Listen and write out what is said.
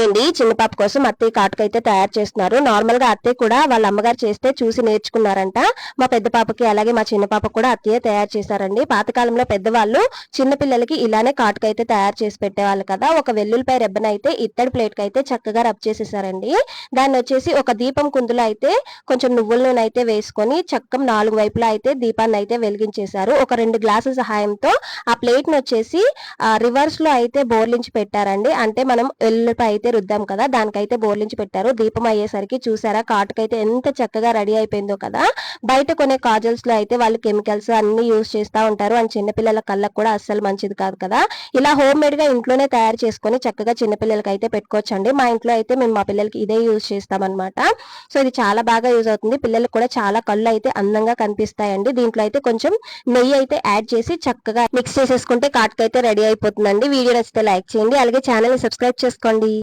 Hi అండి. చిన్న పాప కోసం అత్తయ్య కాటుకైతే తయారు చేస్తున్నారు. నార్మల్ గా అత్తయ్య కూడా వాళ్ళ అమ్మగారు చేస్తే చూసి నేర్చుకున్నారంట. మా పెద్ద పాపకి అలాగే మా చిన్న పాప కూడా అత్తయ్య తయారు చేశారండి. పాతకాలంలో పెద్దవాళ్ళు చిన్న పిల్లలకి ఇలానే కాటుకైతే తయారు చేసి పెట్టేవాళ్ళు కదా. ఒక వెల్లుల్లిపాయ రెబ్బన అయితే ఇత్తడి ప్లేట్ కి అయితే చక్కగా రబ్ చేసేసారండి. దాన్ని వచ్చేసి ఒక దీపం కుందులో అయితే కొంచెం నువ్వుల నూనె అయితే వేసుకొని చక్కం 4 వైపులా అయితే దీపాన్ని అయితే వెలిగించేశారు. ఒక 2 గ్లాసుల సహాయంతో ఆ ప్లేట్ ని వచ్చేసి రివర్స్ లో అయితే బోర్లించి పెట్టారండి. అంటే మనం వెల్లుల్లిపాయ అయితే రుద్దాం కదా, దానికైతే బోర్లించి పెట్టారు. దీపం అయ్యేసరికి చూసారా కాటుకైతే ఎంత చక్కగా రెడీ అయిపోయిందో కదా. బయట కొనే కాజల్స్ లో అయితే వాళ్ళు కెమికల్స్ అన్ని యూజ్ చేస్తూ ఉంటారు అండ్ చిన్నపిల్లల కళ్ళకు కూడా అస్సలు మంచిది కాదు కదా. ఇలా హోమ్ మేడ్ గా ఇంట్లోనే తయారు చేసుకొని చక్కగా చిన్నపిల్లలకి అయితే పెట్టుకోవచ్చండి. మా ఇంట్లో అయితే మేము మా పిల్లలకి ఇదే యూజ్ చేస్తాం అనమాట. సో ఇది చాలా బాగా యూజ్ అవుతుంది. పిల్లలకు కూడా చాలా కళ్ళు అయితే అందంగా కనిపిస్తాయండి. దీంట్లో అయితే కొంచెం నెయ్యి అయితే యాడ్ చేసి చక్కగా మిక్స్ చేసేసుకుంటే కాటుకైతే రెడీ అయిపోతుందండి. వీడియో నచ్చితే లైక్ చేయండి, అలాగే ఛానల్ ని సబ్స్క్రైబ్ చేసుకోండి.